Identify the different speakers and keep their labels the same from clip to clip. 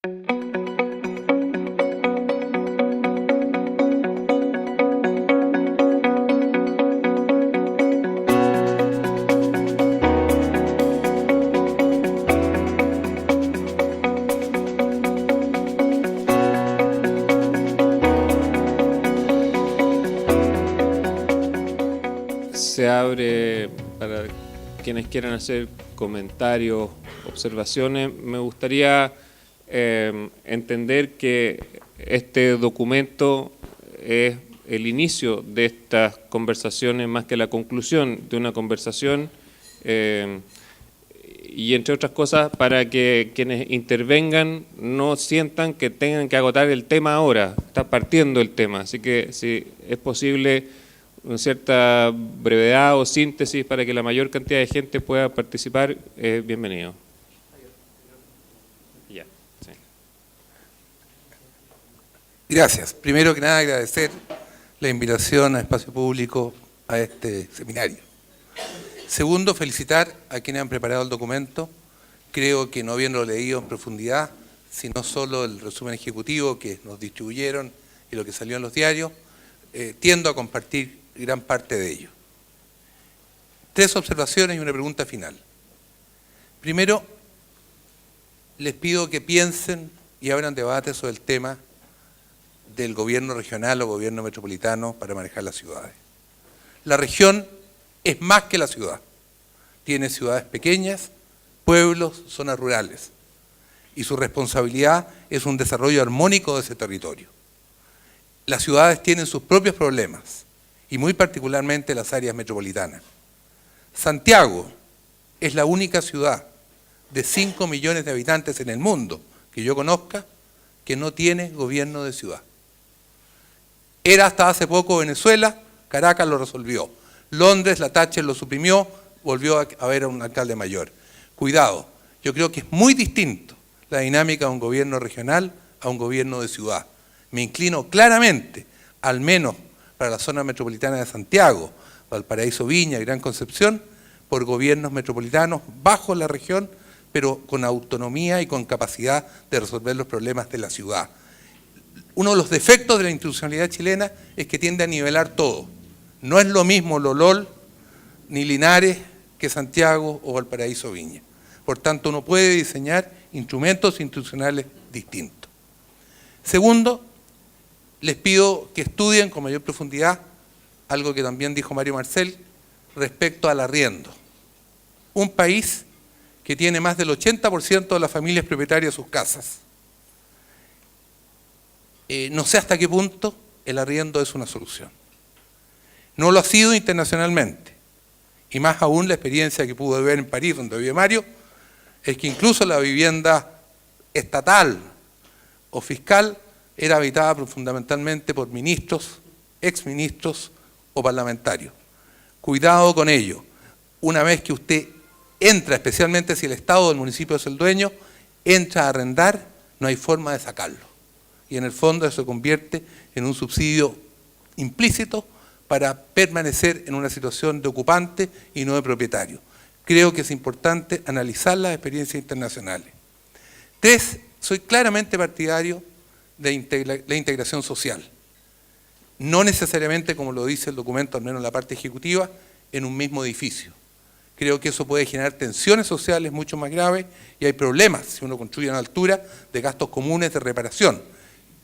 Speaker 1: Se abre para quienes quieran hacer comentarios, observaciones. Me gustaría entender que este documento es el inicio de estas conversaciones más que la conclusión de una conversación y entre otras cosas para que quienes intervengan no sientan que tengan que agotar el tema ahora, está partiendo el tema, así que si es posible una cierta brevedad o síntesis para que la mayor cantidad de gente pueda participar, bienvenido. Ya, sí.
Speaker 2: Gracias. Primero que nada agradecer la invitación a Espacio Público a este seminario. Segundo, felicitar a quienes han preparado el documento. Creo que no habiendo leído en profundidad, sino solo el resumen ejecutivo que nos distribuyeron y lo que salió en los diarios, tiendo a compartir gran parte de ello. 3 observaciones y una pregunta final. Primero, les pido que piensen y abran debate sobre el tema del gobierno regional o gobierno metropolitano para manejar las ciudades. La región es más que la ciudad. Tiene ciudades pequeñas, pueblos, zonas rurales. Y su responsabilidad es un desarrollo armónico de ese territorio. Las ciudades tienen sus propios problemas, y muy particularmente las áreas metropolitanas. Santiago es la única ciudad de 5 millones de habitantes en el mundo que yo conozca que no tiene gobierno de ciudad. Era hasta hace poco Venezuela, Caracas lo resolvió. Londres, la Thatcher lo suprimió, volvió a haber un alcalde mayor. Cuidado, yo creo que es muy distinto la dinámica de un gobierno regional a un gobierno de ciudad. Me inclino claramente, al menos para la zona metropolitana de Santiago, Valparaíso, Viña, Gran Concepción, por gobiernos metropolitanos bajo la región, pero con autonomía y con capacidad de resolver los problemas de la ciudad. Uno de los defectos de la institucionalidad chilena es que tiende a nivelar todo. No es lo mismo Lolol ni Linares que Santiago o Valparaíso, Viña. Por tanto, uno puede diseñar instrumentos institucionales distintos. Segundo, les pido que estudien con mayor profundidad algo que también dijo Mario Marcel respecto al arriendo. Un país que tiene más del 80% de las familias propietarias de sus casas. No sé hasta qué punto el arriendo es una solución. No lo ha sido internacionalmente. Y más aún la experiencia que pude ver en París, donde vive Mario, es que incluso la vivienda estatal o fiscal era habitada fundamentalmente por ministros, exministros o parlamentarios. Cuidado con ello. Una vez que usted entra, especialmente si el Estado o el municipio es el dueño, entra a arrendar, no hay forma de sacarlo. Y en el fondo eso se convierte en un subsidio implícito para permanecer en una situación de ocupante y no de propietario. Creo que es importante analizar las experiencias internacionales. 3, soy claramente partidario de la integración social. No necesariamente, como lo dice el documento, al menos en la parte ejecutiva, en un mismo edificio. Creo que eso puede generar tensiones sociales mucho más graves y hay problemas, si uno construye a una altura, de gastos comunes de reparación.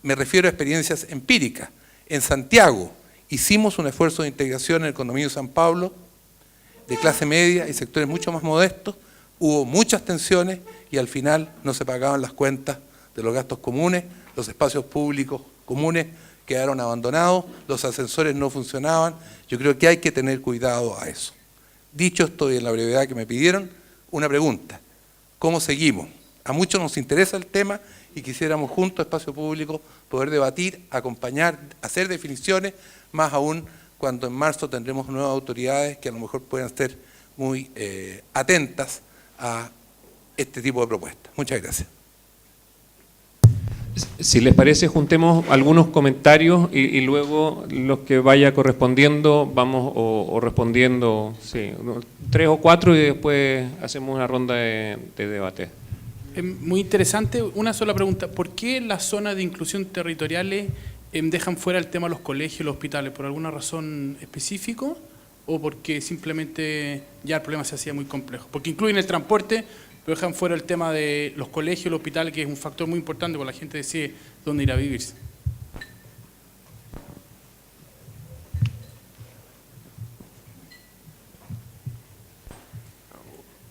Speaker 2: Me refiero a experiencias empíricas. En Santiago hicimos un esfuerzo de integración en el condominio de San Pablo, de clase media y sectores mucho más modestos, hubo muchas tensiones y al final no se pagaban las cuentas de los gastos comunes, los espacios públicos comunes quedaron abandonados, los ascensores no funcionaban. Yo creo que hay que tener cuidado a eso. Dicho esto y en la brevedad que me pidieron, una pregunta. ¿Cómo seguimos? A muchos nos interesa el tema y quisiéramos juntos, Espacio Público, poder debatir, acompañar, hacer definiciones, más aún cuando en marzo tendremos nuevas autoridades que a lo mejor puedan ser muy atentas a este tipo de propuestas. Muchas gracias.
Speaker 1: Si les parece, juntemos algunos comentarios y luego los que vaya correspondiendo vamos o respondiendo, sí, 3 o 4 y después hacemos una ronda de debate.
Speaker 3: Muy interesante. Una sola pregunta. ¿Por qué las zonas de inclusión territoriales dejan fuera el tema de los colegios y los hospitales? ¿Por alguna razón específica o porque simplemente ya el problema se hacía muy complejo? Porque incluyen el transporte, pero dejan fuera el tema de los colegios y los hospitales, que es un factor muy importante porque la gente decide dónde ir a vivir.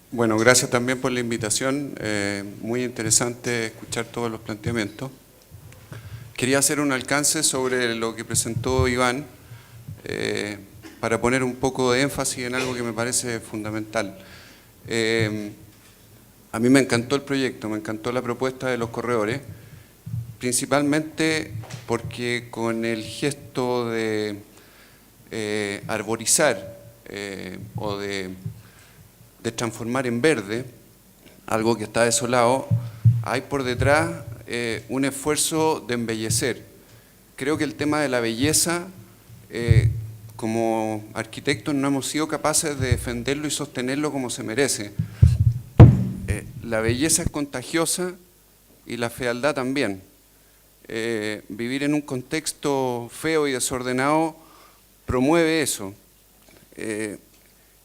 Speaker 4: Bueno, gracias también por la invitación. Muy interesante escuchar todos los planteamientos. Quería hacer un alcance sobre lo que presentó Iván para poner un poco de énfasis en algo que me parece fundamental. A mí me encantó el proyecto, me encantó la propuesta de los corredores, principalmente porque con el gesto de arborizar o de transformar en verde algo que está desolado, hay por detrás un esfuerzo de embellecer. Creo que el tema de la belleza, como arquitectos no hemos sido capaces de defenderlo y sostenerlo como se merece. La belleza es contagiosa y la fealdad también. Vivir en un contexto feo y desordenado promueve eso.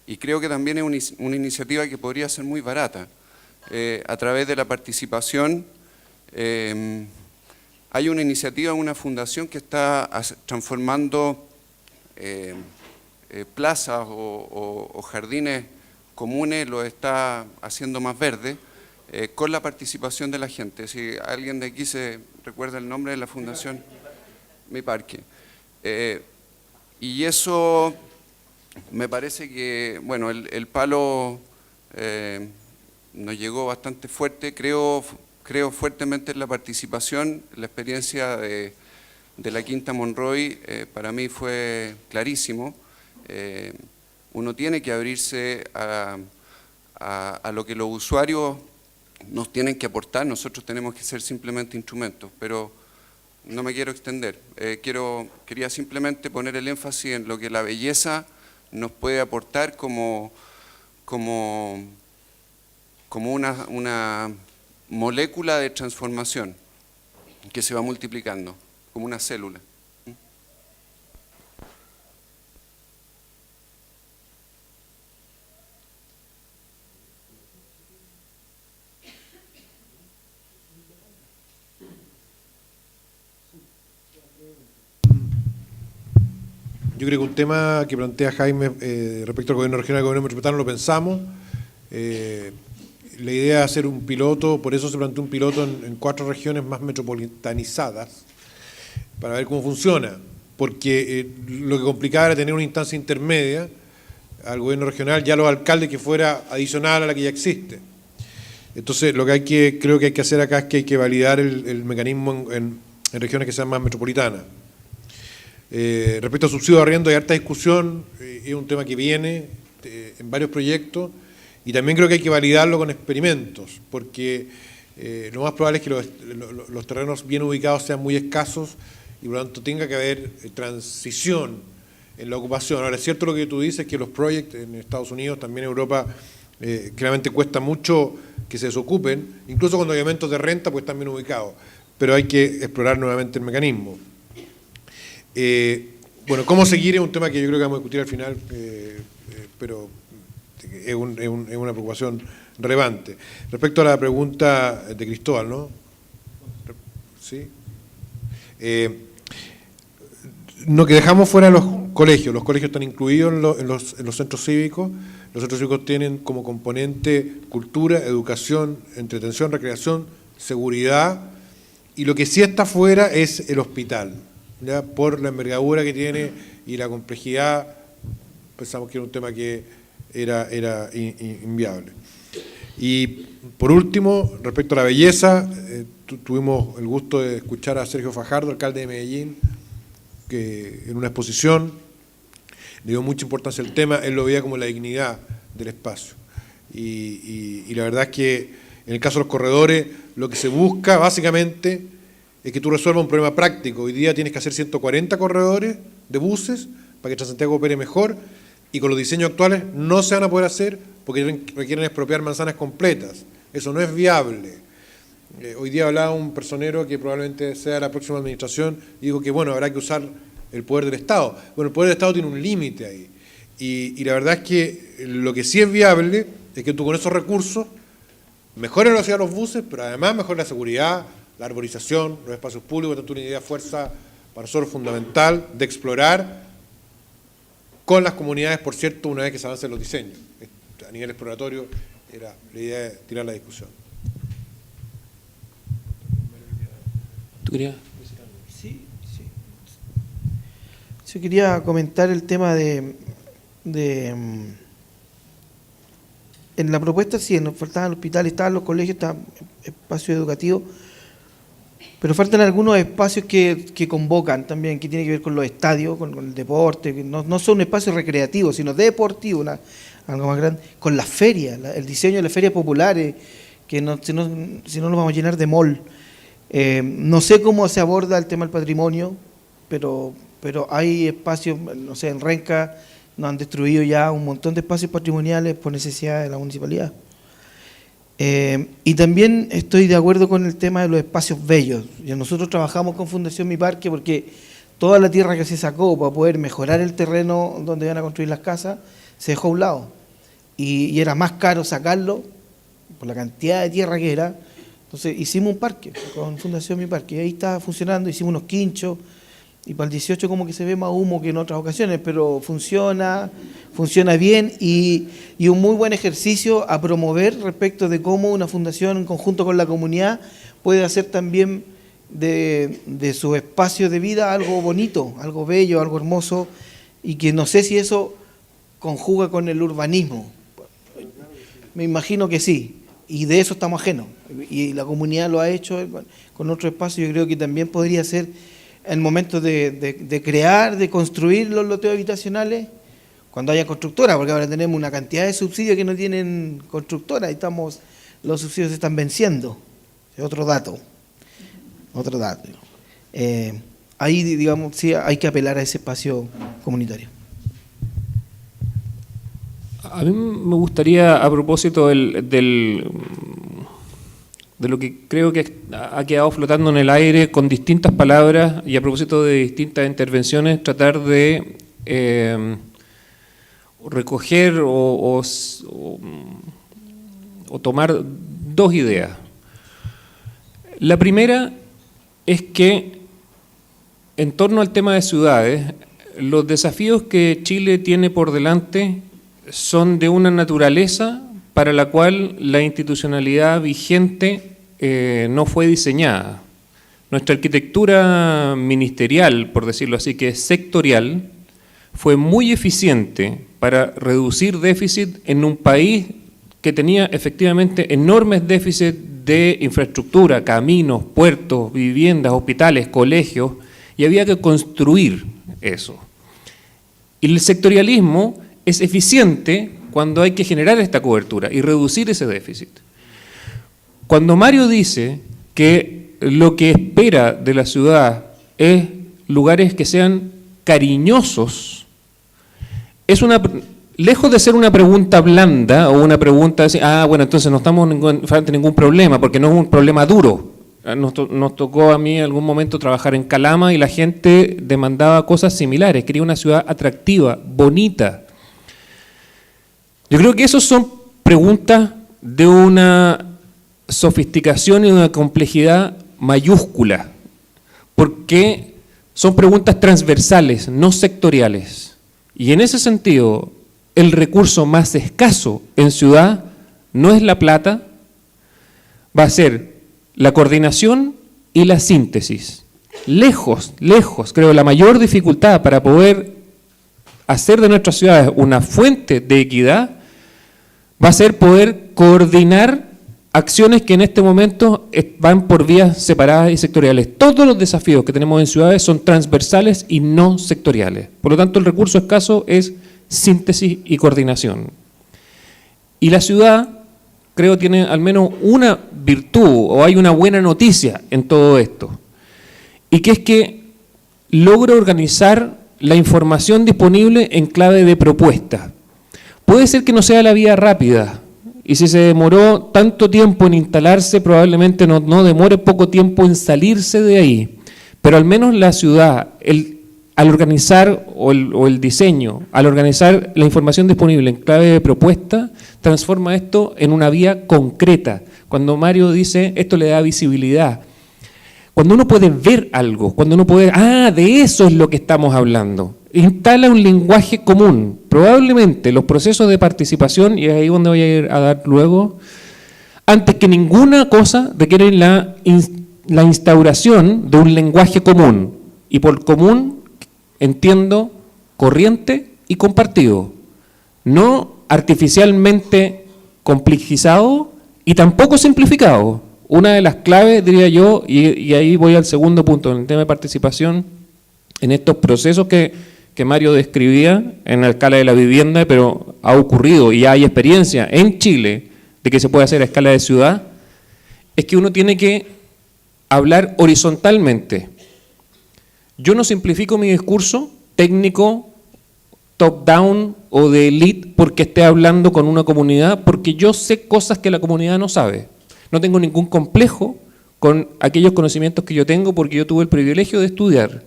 Speaker 4: Y creo que también es una iniciativa que podría ser muy barata. A través de la participación, hay una iniciativa, una fundación que está transformando plazas o jardines comunes, lo está haciendo más verde, con la participación de la gente. Si alguien de aquí se recuerda el nombre de la fundación, Mi Parque. Y eso me parece que, bueno, el palo nos llegó bastante fuerte. Creo fuertemente en la participación. La experiencia de la Quinta Monroy para mí fue clarísimo. Uno tiene que abrirse a lo que los usuarios nos tienen que aportar. Nosotros tenemos que ser simplemente instrumentos, pero no me quiero extender. Quería simplemente poner el énfasis en lo que la belleza nos puede aportar como una molécula de transformación que se va multiplicando, como una célula.
Speaker 5: Yo creo que un tema que plantea Jaime respecto al gobierno regional y al gobierno metropolitano lo pensamos. La idea es hacer un piloto, por eso se planteó un piloto en 4 regiones más metropolitanizadas, para ver cómo funciona. Porque lo que complicaba era tener una instancia intermedia al gobierno regional, ya los alcaldes, que fuera adicional a la que ya existe. Entonces, lo que creo que hay que hacer acá es que hay que validar el mecanismo en regiones que sean más metropolitanas. Respecto al subsidio de arriendo hay harta discusión, es un tema que viene en varios proyectos y también creo que hay que validarlo con experimentos, porque lo más probable es que los terrenos bien ubicados sean muy escasos y por lo tanto tenga que haber transición en la ocupación. Ahora, es cierto lo que tú dices, que los proyectos en Estados Unidos, también en Europa, claramente cuesta mucho que se desocupen, incluso cuando hay aumentos de renta, pues están bien ubicados, pero hay que explorar nuevamente el mecanismo. Bueno, cómo seguir es un tema que yo creo que vamos a discutir al final, pero es una preocupación relevante. Respecto a la pregunta de Cristóbal, ¿no? ¿Sí? No, que dejamos fuera los colegios están incluidos en los centros cívicos. Los centros cívicos tienen como componente cultura, educación, entretención, recreación, seguridad, y lo que sí está fuera es el hospital. ¿Ya? Por la envergadura que tiene y la complejidad, pensamos que era un tema que era inviable. Y por último, respecto a la belleza, tuvimos el gusto de escuchar a Sergio Fajardo, alcalde de Medellín, que en una exposición le dio mucha importancia al tema. Él lo veía como la dignidad del espacio. Y la verdad es que en el caso de los corredores, lo que se busca básicamente es que tú resuelvas un problema práctico. Hoy día tienes que hacer 140 corredores de buses para que Transantiago opere mejor, y con los diseños actuales no se van a poder hacer porque requieren expropiar manzanas completas. Eso no es viable. Hoy día hablaba un personero que probablemente sea la próxima administración y dijo que, bueno, habrá que usar el poder del Estado. Bueno, el poder del Estado tiene un límite ahí. Y la verdad es que lo que sí es viable es que tú con esos recursos mejores la velocidad de los buses, pero además mejores la seguridad, la arborización, los espacios públicos, tanto una idea de fuerza para nosotros fundamental de explorar con las comunidades, por cierto, una vez que se avancen los diseños. A nivel exploratorio era la idea de tirar la discusión.
Speaker 1: ¿Tú querías?
Speaker 6: Sí. Yo quería comentar el tema de en la propuesta sí, nos faltaban hospitales, estaban los colegios, estaban espacios educativos, pero faltan algunos espacios que convocan también, que tienen que ver con los estadios, con el deporte, que no son espacios recreativos, sino deportivos, algo más grande, con las ferias, el diseño de las ferias populares, que si no nos vamos a llenar de mall. No sé cómo se aborda el tema del patrimonio, pero hay espacios, no sé, en Renca nos han destruido ya un montón de espacios patrimoniales por necesidad de la municipalidad. Y también estoy de acuerdo con el tema de los espacios bellos. Nosotros trabajamos con Fundación Mi Parque porque toda la tierra que se sacó para poder mejorar el terreno donde van a construir las casas se dejó a un lado. Y era más caro sacarlo por la cantidad de tierra que era. Entonces hicimos un parque con Fundación Mi Parque y ahí está funcionando, hicimos unos quinchos y para el 18 como que se ve más humo que en otras ocasiones, pero funciona bien y un muy buen ejercicio a promover respecto de cómo una fundación en conjunto con la comunidad puede hacer también de su espacio de vida algo bonito, algo bello, algo hermoso, y que no sé si eso conjuga con el urbanismo. Me imagino que sí, y de eso estamos ajenos, y la comunidad lo ha hecho con otro espacio. Yo creo que también podría ser el momento de crear, de construir los loteos habitacionales cuando haya constructora, porque ahora tenemos una cantidad de subsidios que no tienen constructora y los subsidios se están venciendo. Es otro dato. Ahí, digamos, sí hay que apelar a ese espacio comunitario.
Speaker 1: A mí me gustaría, a propósito de lo que creo que ha quedado flotando en el aire con distintas palabras y a propósito de distintas intervenciones, tratar de recoger o tomar dos ideas. La primera es que en torno al tema de ciudades, los desafíos que Chile tiene por delante son de una naturaleza para la cual la institucionalidad vigente no fue diseñada. Nuestra arquitectura ministerial, por decirlo así, que es sectorial, fue muy eficiente para reducir déficit en un país que tenía efectivamente enormes déficits de infraestructura, caminos, puertos, viviendas, hospitales, colegios, y había que construir eso. Y el sectorialismo es eficiente cuando hay que generar esta cobertura y reducir ese déficit. Cuando Mario dice que lo que espera de la ciudad es lugares que sean cariñosos, lejos de ser una pregunta blanda o una pregunta de bueno, entonces no estamos frente a ningún problema, porque no es un problema duro. Nos tocó a mí en algún momento trabajar en Calama y la gente demandaba cosas similares, quería una ciudad atractiva, bonita. Yo creo que esas son preguntas de una sofisticación y una complejidad mayúscula, porque son preguntas transversales, no sectoriales. Y en ese sentido, el recurso más escaso en ciudad no es la plata, va a ser la coordinación y la síntesis. Lejos, creo, la mayor dificultad para poder hacer de nuestras ciudades una fuente de equidad va a ser poder coordinar acciones que en este momento van por vías separadas y sectoriales. Todos los desafíos que tenemos en ciudades son transversales y no sectoriales. Por lo tanto, el recurso escaso es síntesis y coordinación. Y la ciudad, creo, tiene al menos una virtud, o hay una buena noticia en todo esto, y que es que logra organizar la información disponible en clave de propuesta. Puede ser que no sea la vía rápida, y si se demoró tanto tiempo en instalarse, probablemente no demore poco tiempo en salirse de ahí. Pero al menos la ciudad, al organizar o el diseño, al organizar la información disponible en clave de propuesta, transforma esto en una vía concreta. Cuando Mario dice, esto le da visibilidad. Cuando uno puede ver algo, cuando uno puede, de eso es lo que estamos hablando. Instala un lenguaje común. Probablemente los procesos de participación, y es ahí donde voy a ir a dar luego, antes que ninguna cosa requieren la instauración de un lenguaje común. Y por común entiendo corriente y compartido. No artificialmente complejizado y tampoco simplificado. Una de las claves, diría yo, y ahí voy al segundo punto, en el tema de participación, en estos procesos que Mario describía en la escala de la vivienda, pero ha ocurrido y ya hay experiencia en Chile de que se puede hacer a escala de ciudad, es que uno tiene que hablar horizontalmente. Yo no simplifico mi discurso técnico, top-down o de elite porque esté hablando con una comunidad, porque yo sé cosas que la comunidad no sabe. No tengo ningún complejo con aquellos conocimientos que yo tengo porque yo tuve el privilegio de estudiar.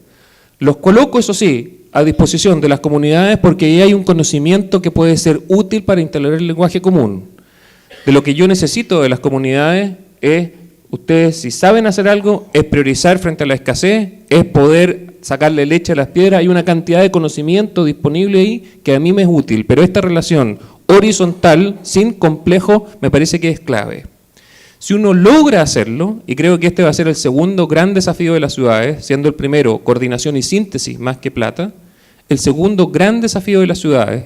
Speaker 1: Los coloco, eso sí, a disposición de las comunidades porque ahí hay un conocimiento que puede ser útil para instalar el lenguaje común. De lo que yo necesito de las comunidades es, ustedes si saben hacer algo, es priorizar frente a la escasez, es poder sacarle leche a las piedras, hay una cantidad de conocimiento disponible ahí que a mí me es útil, pero esta relación horizontal, sin complejo, me parece que es clave. Si uno logra hacerlo, y creo que este va a ser el segundo gran desafío de las ciudades, siendo el primero coordinación y síntesis más que plata, el segundo gran desafío de las ciudades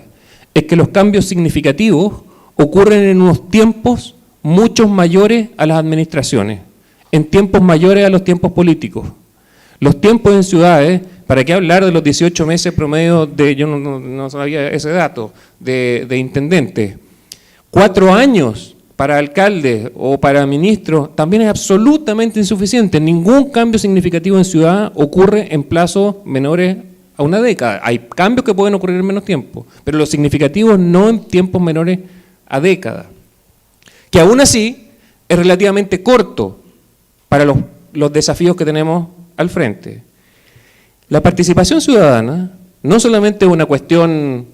Speaker 1: es que los cambios significativos ocurren en unos tiempos muchos mayores a las administraciones, en tiempos mayores a los tiempos políticos. Los tiempos en ciudades, ¿para qué hablar de los 18 meses promedio de, yo no sabía ese dato, de intendente? 4 años para alcaldes o para ministros también es absolutamente insuficiente. Ningún cambio significativo en ciudad ocurre en plazos menores a una década. Hay cambios que pueden ocurrir en menos tiempo, pero los significativos no en tiempos menores a década. Que aún así es relativamente corto para los desafíos que tenemos al frente. La participación ciudadana no solamente es una cuestión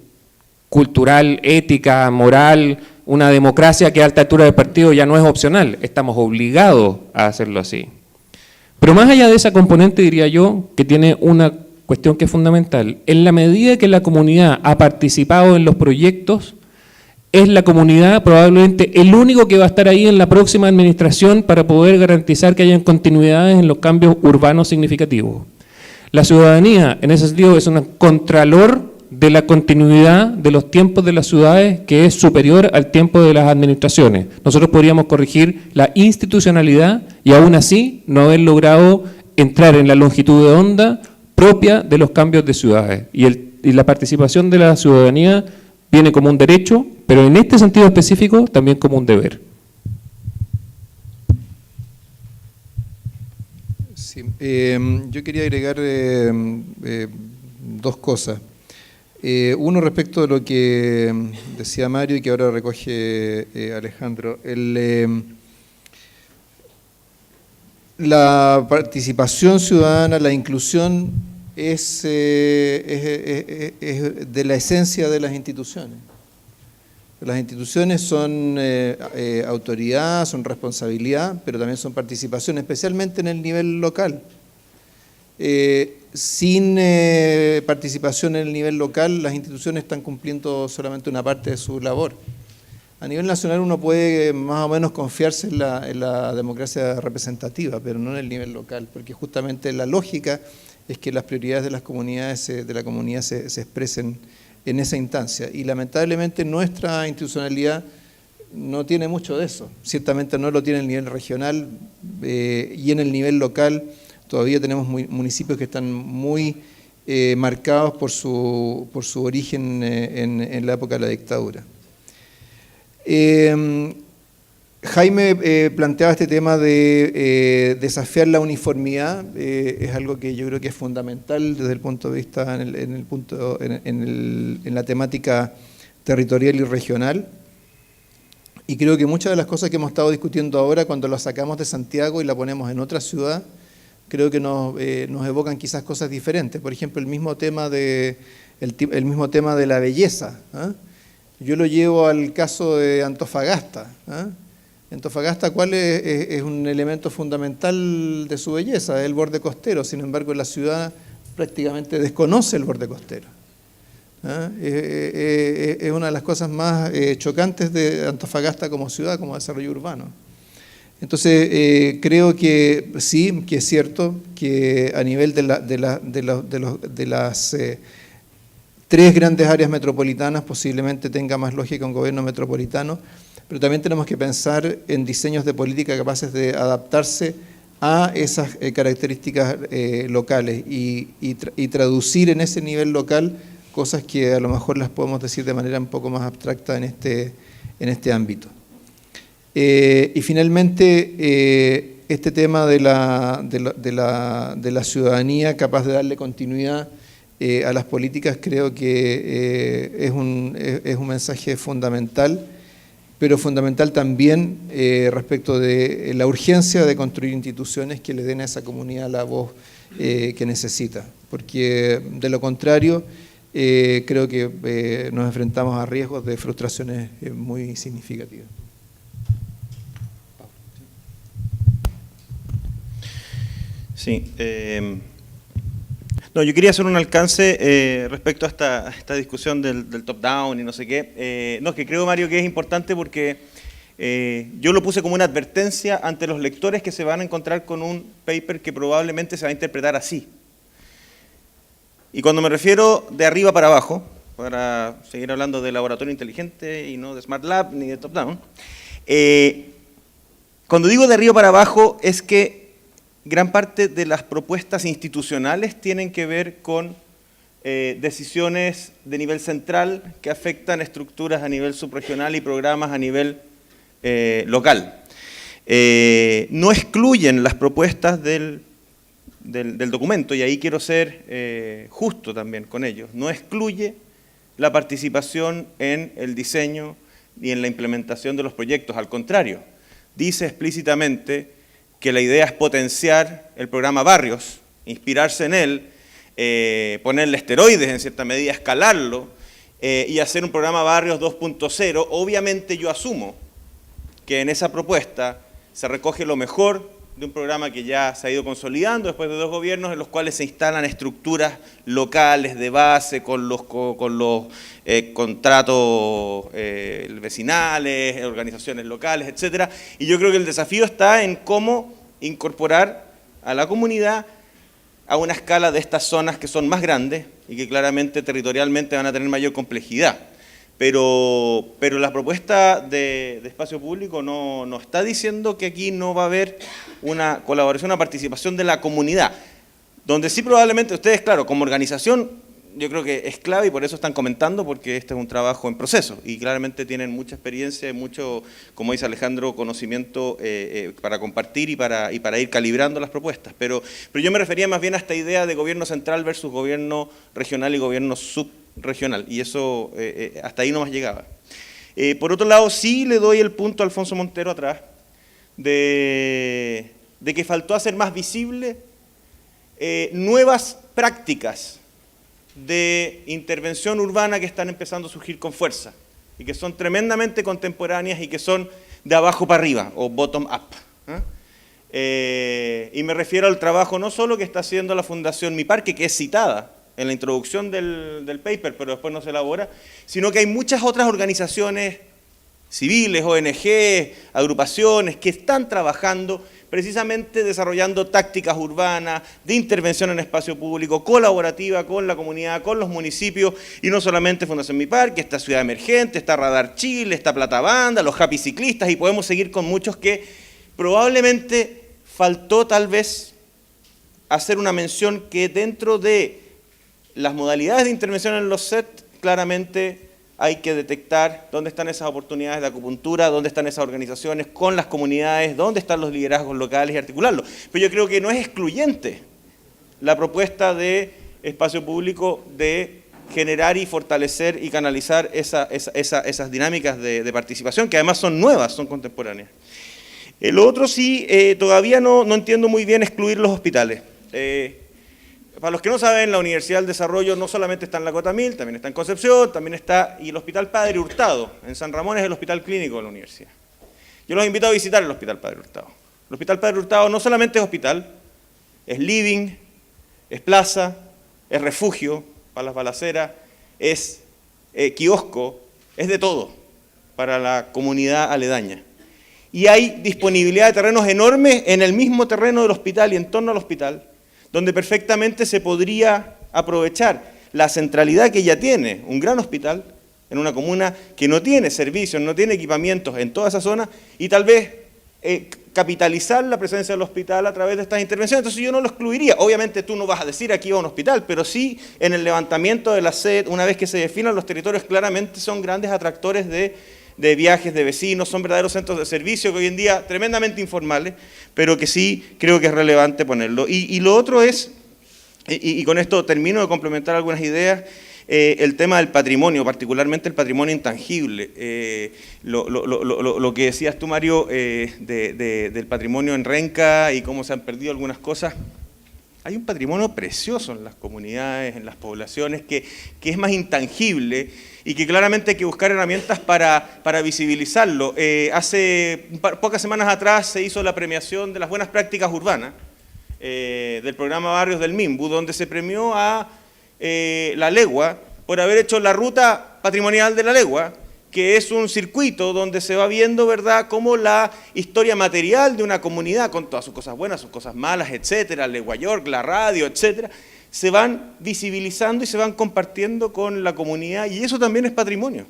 Speaker 1: cultural, ética, moral, una democracia que a alta altura del partido ya no es opcional, estamos obligados a hacerlo así. Pero más allá de esa componente, diría yo, que tiene una cuestión que es fundamental, en la medida que la comunidad ha participado en los proyectos, es la comunidad probablemente el único que va a estar ahí en la próxima administración para poder garantizar que hayan continuidades en los cambios urbanos significativos. La ciudadanía, en ese sentido, es un contralor de la continuidad de los tiempos de las ciudades que es superior al tiempo de las administraciones. Nosotros podríamos corregir la institucionalidad y aún así no haber logrado entrar en la longitud de onda propia de los cambios de ciudades. Y la participación de la ciudadanía viene como un derecho, pero en este sentido específico también como un deber.
Speaker 7: Sí, yo quería agregar dos cosas. Uno respecto de lo que decía Mario y que ahora recoge Alejandro. La participación ciudadana, la inclusión es de la esencia de las instituciones. Las instituciones son autoridad, son responsabilidad, pero también son participación, especialmente en el nivel local. Sin participación en el nivel local, las instituciones están cumpliendo solamente una parte de su labor. A nivel nacional uno puede más o menos confiarse en la democracia representativa, pero no en el nivel local, porque justamente la lógica es que las prioridades de las comunidades, de la comunidad se expresen en esa instancia. Y lamentablemente nuestra institucionalidad no tiene mucho de eso. Ciertamente no lo tiene en el nivel regional y en el nivel local. Todavía tenemos municipios que están muy marcados por su origen en la época de la dictadura. Jaime planteaba este tema de desafiar la uniformidad, es algo que yo creo que es fundamental desde el punto de vista, en la temática territorial y regional. Y creo que muchas de las cosas que hemos estado discutiendo ahora, cuando las sacamos de Santiago y la ponemos en otra ciudad, creo que nos evocan quizás cosas diferentes. Por ejemplo, el mismo tema de la belleza, ¿eh? Yo lo llevo al caso de Antofagasta, ¿eh? Antofagasta, ¿cuál es un elemento fundamental de su belleza? Es el borde costero. Sin embargo, la ciudad prácticamente desconoce el borde costero. Es una de las cosas más chocantes de Antofagasta como ciudad, como desarrollo urbano. Entonces, creo que sí, que es cierto que a nivel de las 3 grandes áreas metropolitanas posiblemente tenga más lógica un gobierno metropolitano, pero también tenemos que pensar en diseños de política capaces de adaptarse a esas características locales y traducir en ese nivel local cosas que a lo mejor las podemos decir de manera un poco más abstracta en este ámbito. Y finalmente, este tema de la ciudadanía capaz de darle continuidad a las políticas, creo que es un mensaje fundamental, pero fundamental también respecto de la urgencia de construir instituciones que le den a esa comunidad la voz que necesita, porque de lo contrario creo que nos enfrentamos a riesgos de frustraciones muy significativas.
Speaker 8: Sí. No, yo quería hacer un alcance respecto a esta discusión del top-down y no sé qué. No, que creo, Mario, que es importante porque yo lo puse como una advertencia ante los lectores que se van a encontrar con un paper que probablemente se va a interpretar así. Y cuando me refiero de arriba para abajo, para seguir hablando de laboratorio inteligente y no de Smart Lab ni de top-down, cuando digo de arriba para abajo es que gran parte de las propuestas institucionales tienen que ver con decisiones de nivel central que afectan estructuras a nivel subregional y programas a nivel local. No excluyen las propuestas del documento, y ahí quiero ser justo también con ellos, no excluye la participación en el diseño y en la implementación de los proyectos, al contrario, dice explícitamente que la idea es potenciar el programa Barrios, inspirarse en él, ponerle esteroides en cierta medida, escalarlo y hacer un programa Barrios 2.0. Obviamente yo asumo que en esa propuesta se recoge lo mejor de un programa que ya se ha ido consolidando después de 2 gobiernos, en los cuales se instalan estructuras locales de base con los contratos vecinales, organizaciones locales, etcétera. Y yo creo que el desafío está en cómo incorporar a la comunidad a una escala de estas zonas que son más grandes y que claramente territorialmente van a tener mayor complejidad. Pero la propuesta de espacio público no está diciendo que aquí no va a haber una colaboración, una participación de la comunidad. Donde sí probablemente ustedes, claro, como organización, yo creo que es clave y por eso están comentando, porque este es un trabajo en proceso y claramente tienen mucha experiencia y mucho, como dice Alejandro, conocimiento para compartir y para ir calibrando las propuestas. Pero yo me refería más bien a esta idea de gobierno central versus gobierno regional y gobierno subregional, y eso hasta ahí no más llegaba. Por otro lado, sí le doy el punto a Alfonso Montero atrás de que faltó hacer más visible nuevas prácticas de intervención urbana que están empezando a surgir con fuerza y que son tremendamente contemporáneas y que son de abajo para arriba o bottom up. Y me refiero al trabajo no solo que está haciendo la Fundación Mi Parque, que es citada en la introducción del paper, pero después no se elabora, sino que hay muchas otras organizaciones civiles, ONG, agrupaciones que están trabajando precisamente desarrollando tácticas urbanas de intervención en espacio público, colaborativa con la comunidad, con los municipios, y no solamente Fundación Mi Parque, está Ciudad Emergente, está Radar Chile, está Plata Banda, los Happy Ciclistas, y podemos seguir con muchos que probablemente faltó tal vez hacer una mención que dentro de las modalidades de intervención en los SET, claramente hay que detectar dónde están esas oportunidades de acupuntura, dónde están esas organizaciones con las comunidades, dónde están los liderazgos locales y articularlo. Pero yo creo que no es excluyente la propuesta de espacio público de generar y fortalecer y canalizar esas dinámicas de participación, que además son nuevas, son contemporáneas. Lo otro sí, todavía no entiendo muy bien excluir los hospitales. Para los que no saben, la Universidad del Desarrollo no solamente está en la Cota 1000, también está en Concepción, también está, y el Hospital Padre Hurtado, en San Ramón, es el hospital clínico de la universidad. Yo los invito a visitar el Hospital Padre Hurtado. El Hospital Padre Hurtado no solamente es hospital, es living, es plaza, es refugio para las balaceras, es kiosco, es de todo para la comunidad aledaña. Y hay disponibilidad de terrenos enormes en el mismo terreno del hospital y en torno al hospital, donde perfectamente se podría aprovechar la centralidad que ya tiene un gran hospital en una comuna que no tiene servicios, no tiene equipamientos en toda esa zona, y tal vez capitalizar la presencia del hospital a través de estas intervenciones. Entonces yo no lo excluiría. Obviamente tú no vas a decir aquí va un hospital, pero sí en el levantamiento de la sed, una vez que se definan los territorios, claramente son grandes atractores de viajes, de vecinos, son verdaderos centros de servicio que hoy en día tremendamente informales, pero que sí creo que es relevante ponerlo. Y lo otro es, y con esto termino de complementar algunas ideas, el tema del patrimonio, particularmente el patrimonio intangible. Lo que decías tú, Mario, del patrimonio en Renca y cómo se han perdido algunas cosas. Hay un patrimonio precioso en las comunidades, en las poblaciones, que es más intangible y que claramente hay que buscar herramientas para visibilizarlo. Hace pocas semanas atrás se hizo la premiación de las buenas prácticas urbanas del programa Barrios del MIMBU, donde se premió a La Legua por haber hecho la ruta patrimonial de La Legua, que es un circuito donde se va viendo, ¿verdad?, cómo la historia material de una comunidad, con todas sus cosas buenas, sus cosas malas, etcétera, Legua York, la radio, etcétera, se van visibilizando y se van compartiendo con la comunidad, y eso también es patrimonio.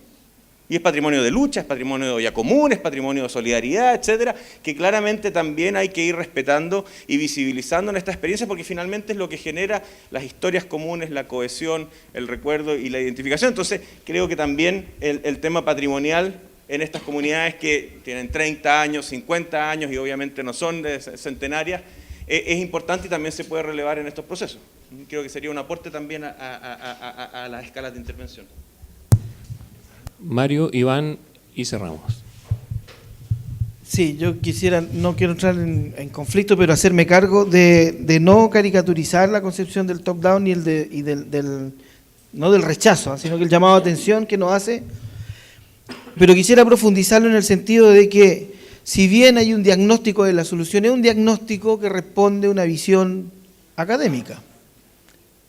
Speaker 8: Y es patrimonio de lucha, es patrimonio de olla común, es patrimonio de solidaridad, etcétera, que claramente también hay que ir respetando y visibilizando en esta experiencia, porque finalmente es lo que genera las historias comunes, la cohesión, el recuerdo y la identificación. Entonces, creo que también el tema patrimonial en estas comunidades que tienen 30 años, 50 años y obviamente no son centenarias, es importante y también se puede relevar en estos procesos. Creo que sería un aporte también a las escalas de intervención.
Speaker 1: Mario, Iván y cerramos.
Speaker 6: Sí, yo quisiera, no quiero entrar en conflicto, pero hacerme cargo de no caricaturizar la concepción del top-down no del rechazo, sino que el llamado a atención que nos hace, pero quisiera profundizarlo en el sentido de que si bien hay un diagnóstico de la solución, es un diagnóstico que responde a una visión académica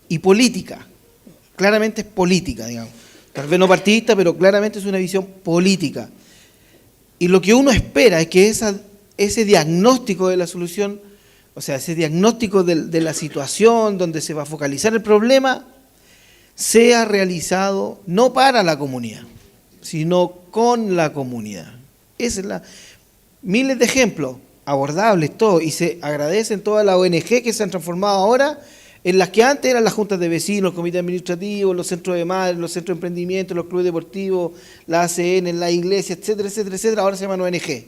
Speaker 6: y política, claramente es política, digamos. Tal vez no partidista, pero claramente es una visión política. Y lo que uno espera es que ese diagnóstico de la solución, o sea, ese diagnóstico de la situación donde se va a focalizar el problema, sea realizado no para la comunidad, sino con la comunidad. Esa es miles de ejemplos, abordables, todo, y se agradecen todas las ONG que se han transformado ahora en las que antes eran las juntas de vecinos, los comités administrativos, los centros de madres, los centros de emprendimiento, los clubes deportivos, la ACN, la iglesia, etcétera, etcétera, etcétera, ahora se llaman ONG.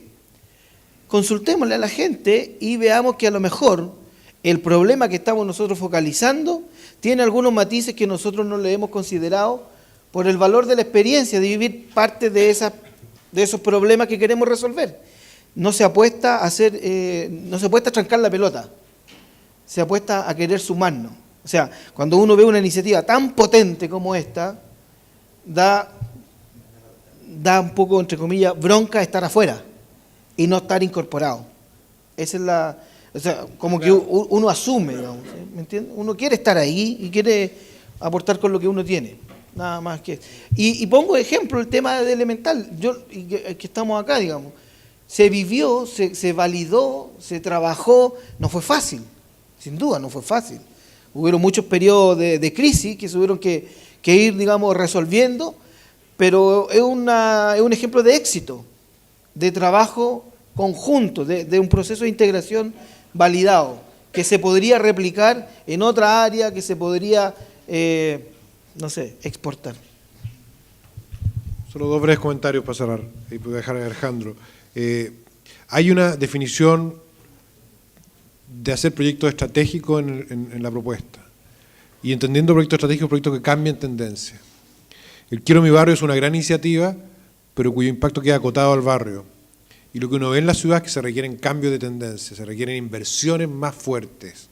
Speaker 6: Consultémosle a la gente y veamos que a lo mejor el problema que estamos nosotros focalizando tiene algunos matices que nosotros no le hemos considerado por el valor de la experiencia de vivir parte de esos problemas que queremos resolver. No se apuesta no se apuesta a trancar la pelota. Se apuesta a querer sumarnos. O sea, cuando uno ve una iniciativa tan potente como esta, da un poco, entre comillas, bronca estar afuera y no estar incorporado. Esa es o sea, como que uno asume, digamos, ¿me entiendes? Uno quiere estar ahí y quiere aportar con lo que uno tiene, nada más que... Y pongo de ejemplo el tema de Elemental, que estamos acá, digamos. Se vivió, se validó, se trabajó, no fue fácil. Sin duda, no fue fácil. Hubieron muchos periodos de crisis que se tuvieron que ir, digamos, resolviendo, pero es un ejemplo de éxito, de trabajo conjunto, de un proceso de integración validado, que se podría replicar en otra área, que se podría, no sé, exportar.
Speaker 5: Solo dos breves comentarios para cerrar, y voy a dejar a Alejandro. Hay una definición de hacer proyectos estratégicos en la propuesta. y entendiendo proyectos estratégicos, proyectos que cambian tendencia. El Quiero mi barrio es una gran iniciativa, pero cuyo impacto queda acotado al barrio. Y lo que uno ve en la ciudad es que se requieren cambios de tendencia, se requieren inversiones más fuertes.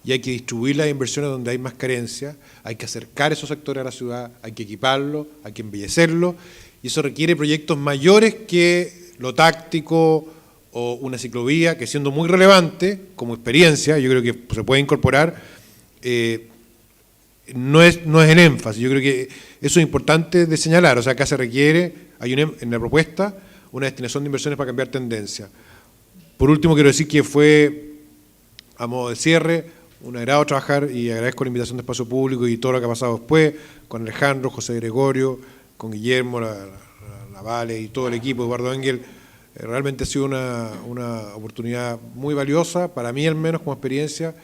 Speaker 5: Y hay que distribuir las inversiones donde hay más carencia, hay que acercar esos sectores a la ciudad, hay que equiparlos, hay que embellecerlos, y eso requiere proyectos mayores que lo táctico o una ciclovía, que siendo muy relevante como experiencia, yo creo que se puede incorporar, no es el énfasis. Yo creo que eso es importante de señalar. O sea, acá se requiere, en la propuesta, una destinación de inversiones para cambiar tendencia. Por último, quiero decir que fue, a modo de cierre, un agrado trabajar, y agradezco la invitación de Espacio Público y todo lo que ha pasado después, con Alejandro, José Gregorio, con Guillermo, la Vale y todo el equipo, Eduardo Engel. Realmente ha sido una oportunidad muy valiosa, para mí al menos como experiencia,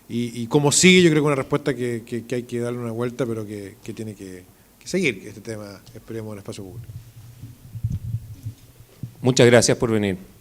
Speaker 5: y como sigue, yo creo que una respuesta que hay que darle una vuelta, pero que tiene que seguir, que este tema, esperemos, en Espacio Público.
Speaker 1: Muchas gracias por venir.